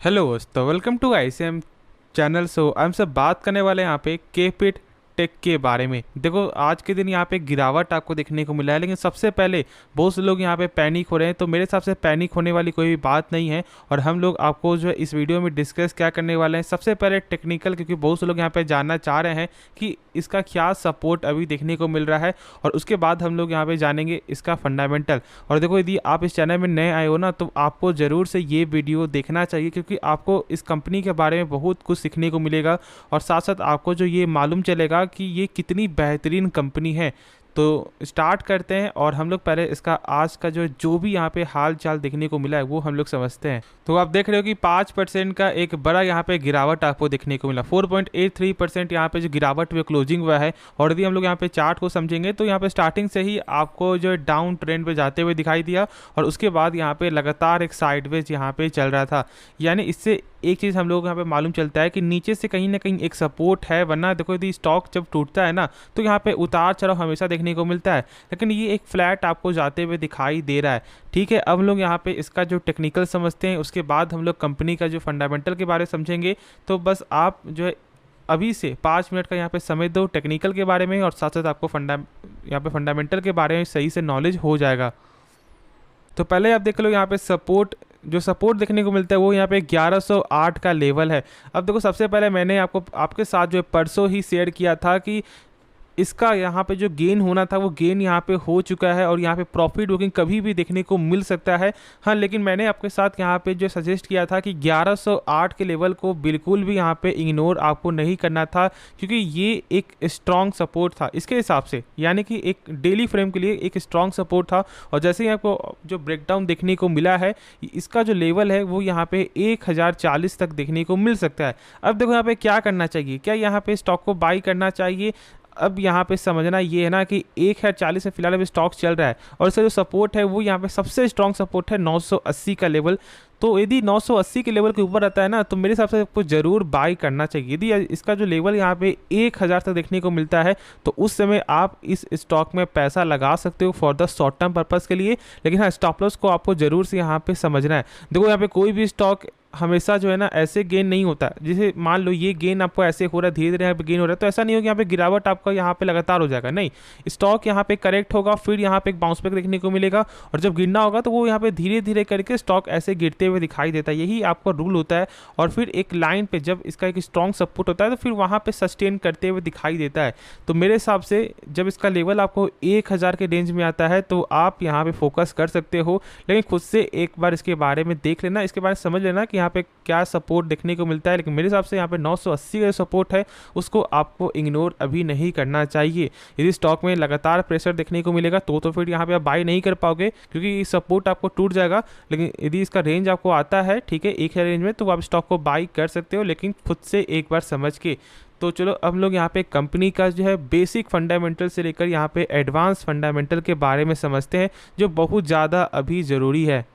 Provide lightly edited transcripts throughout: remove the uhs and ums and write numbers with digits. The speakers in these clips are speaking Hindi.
हेलो दोस्तों, वेलकम टू आईसीएम चैनल। हम सब बात करने वाले हैं यहाँ पे केपिट टेक के बारे में। देखो, आज के दिन यहाँ पे गिरावट आपको देखने को मिला है, लेकिन सबसे पहले बहुत से लोग यहाँ पे पैनिक हो रहे हैं। तो मेरे हिसाब से पैनिक होने वाली कोई भी बात नहीं है। और हम लोग आपको जो है इस वीडियो में डिस्कस क्या करने वाले हैं, सबसे पहले टेक्निकल, क्योंकि बहुत से लोग यहाँ पे जानना चाह रहे हैं कि इसका क्या सपोर्ट अभी देखने को मिल रहा है। और उसके बाद हम लोग यहाँ पे जानेंगे इसका फंडामेंटल। और देखो, यदि आप इस चैनल में नए आए हो ना, तो आपको ज़रूर से ये वीडियो देखना चाहिए, क्योंकि आपको इस कंपनी के बारे में बहुत कुछ सीखने को मिलेगा। और साथ साथ आपको जो ये मालूम चलेगा कि ये कितनी बेहतरीन कंपनी है। तो स्टार्ट करते हैं और हम लोग पहले इसका आज का जो भी यहाँ पे हाल चाल देखने को मिला है वो हम लोग समझते हैं। तो आप देख रहे हो कि 5% का एक बड़ा यहाँ पे गिरावट आपको देखने को मिला। 4.83% यहाँ पे जो गिरावट हुई क्लोजिंग हुआ है। और यदि हम लोग यहाँ पे चार्ट को समझेंगे तो यहाँ पे स्टार्टिंग से ही आपको जो डाउन ट्रेंड पे जाते हुए दिखाई दिया, और उसके बाद यहाँ पे लगातार एक साइडवेज यहाँ पे चल रहा था। यानी इससे एक चीज़ हम लोग यहाँ पे मालूम चलता है कि नीचे से कहीं ना कहीं एक सपोर्ट है, वरना देखो यदि स्टॉक जब टूटता है ना, तो यहाँ पे उतार चढ़ाव हमेशा देखने को मिलता है। लेकिन ये एक फ्लैट आपको जाते हुए दिखाई दे रहा है। ठीक है, अब हम लोग यहाँ पे इसका जो टेक्निकल समझते हैं, उसके बाद हम लोग कंपनी का जो फंडामेंटल के बारे में समझेंगे। तो बस आप जो है अभी से 5 मिनट का यहाँ पे समय दो टेक्निकल के बारे में, और साथ साथ आपको यहाँ पे फंडामेंटल के बारे में सही से नॉलेज हो जाएगा। तो पहले आप देख लो, यहाँ पे सपोर्ट देखने को मिलता है वो यहाँ पे 1108 का लेवल है। अब देखो, सबसे पहले मैंने आपके साथ जो है परसों ही शेयर किया था कि इसका यहाँ पे जो गेन होना था वो गेन यहाँ पे हो चुका है, और यहाँ पे प्रॉफिट बुकिंग कभी भी देखने को मिल सकता है। हाँ, लेकिन मैंने आपके साथ यहाँ पे जो सजेस्ट किया था कि 1108 के लेवल को बिल्कुल भी यहाँ पे इग्नोर आपको नहीं करना था, क्योंकि ये एक स्ट्रॉन्ग सपोर्ट था इसके हिसाब से, यानी कि एक डेली फ्रेम के लिए एक स्ट्रॉन्ग सपोर्ट था। और जैसे ही आपको जो ब्रेकडाउन देखने को मिला है, इसका जो लेवल है वो यहाँ पे 1040 तक देखने को मिल सकता है। अब देखो, यहाँ पे क्या करना चाहिए, क्या यहाँ पे स्टॉक को बाई करना चाहिए? अब यहाँ पे समझना ये है ना कि 1040 से फिलहाल अभी स्टॉक चल रहा है, और इसका जो सपोर्ट है वो यहाँ पे सबसे स्ट्रॉन्ग सपोर्ट है 980 का लेवल। तो यदि 980 के लेवल के ऊपर रहता है ना, तो मेरे हिसाब से आपको ज़रूर बाई करना चाहिए। यदि इसका जो लेवल यहाँ पे 1000 तक देखने को मिलता है, तो उस समय आप इस स्टॉक में पैसा लगा सकते हो for the short term purpose के लिए। लेकिन हाँ, स्टॉप लॉस को आपको ज़रूर से यहाँ पे समझना है। देखो, यहाँ पे कोई भी स्टॉक हमेशा जो है ना ऐसे गेन नहीं होता। जैसे मान लो ये गेन आपको ऐसे हो रहा है, धीरे धीरे यहाँ पे गेन हो रहा है, तो ऐसा नहीं हो कि यहाँ पे गिरावट आपका यहाँ पे लगातार हो जाएगा। नहीं, स्टॉक यहाँ पे करेक्ट होगा, फिर यहाँ पे एक बाउंस बैक देखने को मिलेगा, और जब गिरना होगा तो वो यहाँ पे धीरे धीरे करके स्टॉक ऐसे गिरते हुए दिखाई देता है। यही आपका रूल होता है। और फिर एक लाइन पे जब इसका एक स्ट्रॉन्ग सपोर्ट होता है, तो फिर वहाँ पे सस्टेन करते हुए दिखाई देता है। तो मेरे हिसाब से जब इसका लेवल आपको 1000 के रेंज में आता है, तो आप यहाँ पे फोकस कर सकते हो। लेकिन खुद से एक बार इसके बारे में देख लेना, इसके बारे में समझ लेना कि यहाँ पे क्या सपोर्ट देखने को मिलता है। लेकिन मेरे हिसाब से यहाँ पे 980 का सपोर्ट है, उसको आपको इग्नोर अभी नहीं करना चाहिए। यदि स्टॉक में लगातार प्रेशर देखने को मिलेगा तो फिर यहाँ पे आप बाई नहीं कर पाओगे, क्योंकि सपोर्ट आपको टूट जाएगा। लेकिन यदि इसका रेंज आपको आता है, ठीक है, एक है रेंज में, तो आप स्टॉक को बाई कर सकते हो, लेकिन खुद से एक बार समझ के। तो चलो, हम लोग यहाँ पे कंपनी का जो है बेसिक फंडामेंटल से लेकर यहाँ पे एडवांस फंडामेंटल के बारे में समझते हैं, जो बहुत ज़्यादा अभी ज़रूरी है।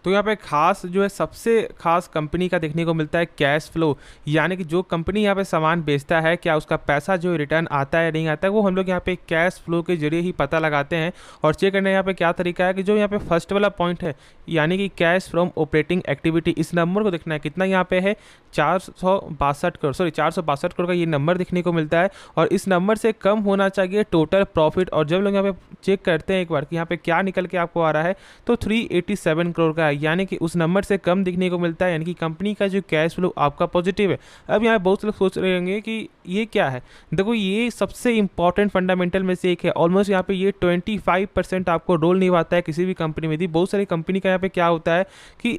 तो यहाँ पे खास जो है सबसे खास कंपनी का देखने को मिलता है कैश फ्लो, यानी कि जो कंपनी यहाँ पे सामान बेचता है, क्या उसका पैसा जो रिटर्न आता है नहीं आता है, वो हम लोग यहाँ पे कैश फ्लो के जरिए ही पता लगाते हैं। और चेक करने यहाँ पे क्या तरीका है कि जो यहाँ पे फर्स्ट वाला पॉइंट है, यानी कि कैश फ्रॉम ऑपरेटिंग एक्टिविटी, इस नंबर को देखना है कितना यहाँ पे है। 462 करोड़ का ये नंबर देखने को मिलता है, और इस नंबर से कम होना चाहिए टोटल प्रॉफिट। और जब लोग यहाँ पे चेक करते हैं एक बार कि यहाँ पे क्या निकल के आपको आ रहा है, तो 387 करोड़ का, यानी कि उस नंबर से कम दिखने को मिलता है, यानी कि कंपनी का जो कैश फ्लो आपका पॉजिटिव है। अब यहाँ बहुत लोग सोच रहे होंगे कि ये क्या है। देखो, ये सबसे इंपॉर्टेंट फंडामेंटल में से एक है। ऑलमोस्ट यहाँ पे ये 25% आपको रोल निभाता है किसी भी कंपनी में। यदि बहुत सारी कंपनी का यहाँ पे क्या होता है कि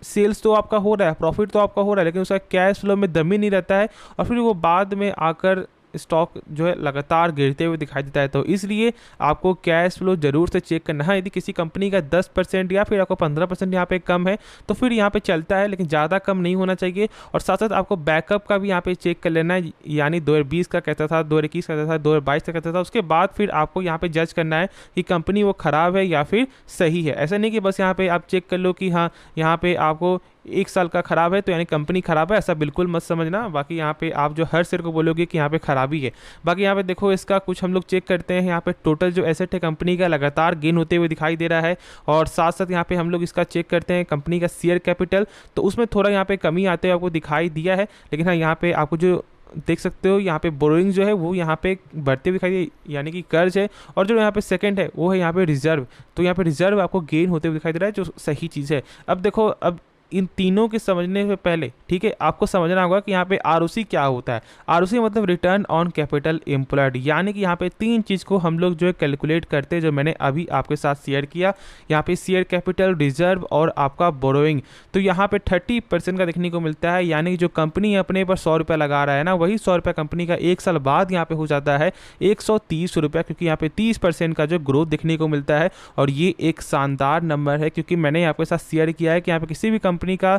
सेल्स तो आपका हो रहा है, प्रॉफिट तो आपका हो रहा है, लेकिन उसका कैश फ्लो में दम ही नहीं रहता है, और फिर वो बाद में आकर स्टॉक जो है लगातार गिरते हुए दिखाई देता है। तो इसलिए आपको कैश फ्लो जरूर से चेक करना है। यदि किसी कंपनी का 10% या फिर आपको 15% यहाँ पे कम है, तो फिर यहाँ पे चलता है, लेकिन ज़्यादा कम नहीं होना चाहिए। और साथ साथ आपको बैकअप का भी यहाँ पे चेक कर लेना है, यानी 2020 का कहता था, 2021 का कहता था, 2022 का कहता था। उसके बाद फिर आपको यहाँ पे जज करना है कि कंपनी वो ख़राब है या फिर सही है। ऐसा नहीं कि बस यहाँ पे आप चेक कर लो कि हाँ, यहाँ पे आपको 1 साल का ख़राब है तो यानी कंपनी ख़राब है, ऐसा बिल्कुल मत समझना। बाकी यहाँ पे आप जो हर शेयर को बोलोगे कि यहाँ पे खराबी है। बाकी यहाँ पे देखो इसका कुछ हम लोग चेक करते हैं, यहाँ पे टोटल जो एसेट है कंपनी का लगातार गेन होते हुए दिखाई दे रहा है। और साथ साथ यहाँ पे हम लोग इसका चेक करते हैं कंपनी का शेयर कैपिटल, तो उसमें थोड़ा यहाँ पे कमी आते हुए आपको दिखाई दिया है। लेकिन हाँ, यहाँ पे आपको जो देख सकते हो यहाँ पे बोरोइंग जो है वो यहाँ पे बढ़ते हुए दिखाई दे, यानी कि कर्ज है। और जो यहाँ पे सेकंड है वो है यहाँ पे रिजर्व, तो यहाँ पे रिजर्व आपको गेन होते हुए दिखाई दे रहा है, जो सही चीज़ है। अब देखो, अब इन तीनों के समझने से पहले ठीक है आपको समझना होगा कि यहाँ पे आरओसी क्या होता है। आरओसी मतलब रिटर्न ऑन कैपिटल एम्प्लॉयड, यानी कि यहाँ पे 3 चीज़ को हम लोग जो है कैलकुलेट करते हैं, जो मैंने अभी आपके साथ शेयर किया। यहाँ पे शेयर कैपिटल, रिजर्व और आपका बोरोइंग। तो यहाँ पे 30% का देखने को मिलता है, यानी कि जो कंपनी अपने पर 100 रुपये लगा रहा है ना, वही 100 रुपये कंपनी का 1 साल बाद यहाँ पे हो जाता है 130 रुपये, क्योंकि यहाँ पे 30% का जो ग्रोथ देखने को मिलता है। और ये एक शानदार नंबर है, क्योंकि मैंने आपके साथ शेयर किया है कि यहाँ पे किसी भी कंपनी का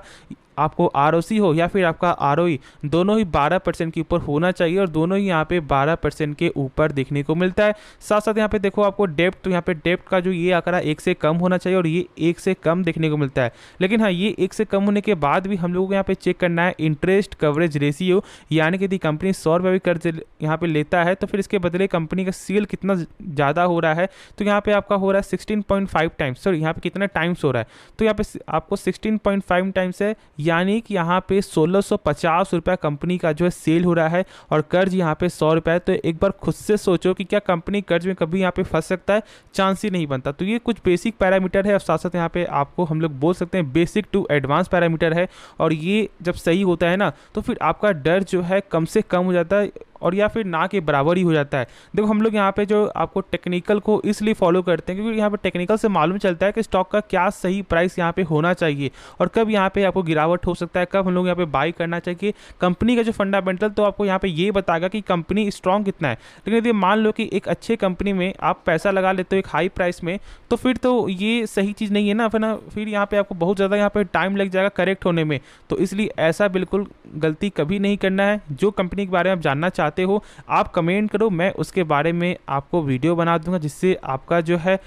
आपको आरओसी हो या फिर आपका आरओई, दोनों ही 12% के ऊपर होना चाहिए, और दोनों ही यहाँ पे 12% के ऊपर देखने को मिलता है। साथ साथ यहाँ पे देखो आपको डेप्ट, तो यहाँ पे डेप्ट का जो ये आंकड़ा 1 से कम होना चाहिए, और ये 1 से कम देखने को मिलता है। लेकिन हाँ, ये 1 से कम होने के बाद भी हम लोगों को यहाँ पे चेक करना है इंटरेस्ट कवरेज रेशियो, यानी कि यदि कंपनी 100 रुपये भी कर्ज यहाँ पे लेता है तो फिर इसके बदले कंपनी का सेल कितना ज़्यादा हो रहा है। तो यहाँ पे आपका हो रहा है 16.5 टाइम्स, सॉरी यहाँ पे कितना टाइम्स हो रहा है, तो यहाँ पे आपको 16.5 टाइम्स है, यानी कि यहाँ पे 1650 रुपये कंपनी का जो है सेल हो रहा है, और कर्ज यहाँ पे 100 रुपये है। तो एक बार खुद से सोचो कि क्या कंपनी कर्ज में कभी यहाँ पे फंस सकता है, चांस ही नहीं बनता। तो ये कुछ बेसिक पैरामीटर है, और साथ साथ यहाँ पे आपको हम लोग बोल सकते हैं बेसिक टू एडवांस पैरामीटर है। और ये जब सही होता है ना, तो फिर आपका डर जो है कम से कम हो जाता है, और या फिर ना के बराबर ही हो जाता है। देखो हम लोग यहाँ पे जो आपको टेक्निकल को इसलिए फॉलो करते हैं क्योंकि यहाँ पे टेक्निकल से मालूम चलता है कि स्टॉक का क्या सही प्राइस यहाँ पे होना चाहिए, और कब यहाँ पे आपको गिरावट हो सकता है, कब हम लोग यहाँ पे बाई करना चाहिए। कंपनी का जो फंडामेंटल तो आपको यहाँ पे ये बताएगा कि कंपनी स्ट्रॉन्ग कितना है। लेकिन यदि मान लो कि एक अच्छे कंपनी में आप पैसा लगा लेते हो एक हाई प्राइस में, तो फिर तो ये सही चीज़ नहीं है ना, फिर यहाँ पे आपको बहुत ज़्यादा यहाँ पे टाइम लग जाएगा करेक्ट होने में। तो इसलिए ऐसा बिल्कुल गलती कभी नहीं करना है। जो कंपनी के बारे में आप जानना चाहते हो आप कमेंट करो, मैं उसके बारे में आपको वीडियो बना दूंगा, जिससे आपका जो है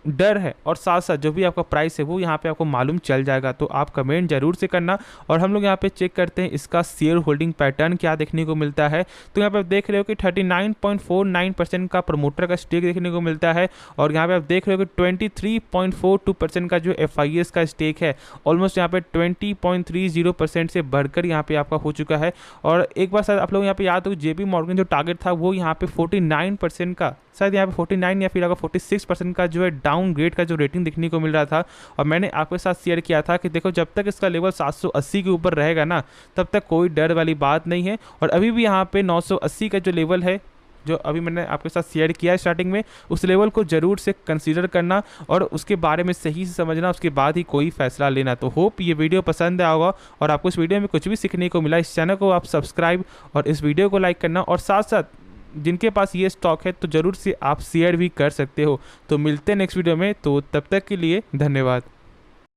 डर है और साथ साथ जो भी आपका प्राइस है वो यहाँ पे आपको मालूम चल जाएगा। तो आप कमेंट जरूर से करना। और हम लोग यहाँ पे चेक करते हैं इसका शेयर होल्डिंग पैटर्न क्या देखने को मिलता है। तो यहाँ पे आप देख रहे हो कि 39.49% का प्रमोटर का स्टेक देखने को मिलता है, और यहाँ पे आप देख रहे हो कि 23.42% का जो FIS का स्टेक है ऑलमोस्ट यहाँ पे 20.30% से बढ़कर यहाँ पे आपका हो चुका है। और एक बार शायद आप लोग यहाँ पे याद हो JP मॉर्गन जो टारगेट था वो यहाँ पे 49% का, शायद यहाँ पे 49 या फिर आपका 46% का जो है डाउन ग्रेड का जो रेटिंग देखने को मिल रहा था। और मैंने आपके साथ शेयर किया था कि देखो जब तक इसका लेवल 780 के ऊपर रहेगा ना, तब तक कोई डर वाली बात नहीं है। और अभी भी यहाँ पे 980 का जो लेवल है, जो अभी मैंने आपके साथ शेयर किया है स्टार्टिंग में, उस लेवल को जरूर से कंसीडर करना और उसके बारे में सही से समझना, उसके बाद ही कोई फैसला लेना। तो होप ये वीडियो पसंद आया होगा और आपको इस वीडियो में कुछ भी सीखने को मिला। इस चैनल को आप सब्सक्राइब और इस वीडियो को लाइक करना, और साथ साथ जिनके पास ये स्टॉक है तो ज़रूर से आप शेयर भी कर सकते हो। तो मिलते हैं नेक्स्ट वीडियो में, तो तब तक के लिए धन्यवाद।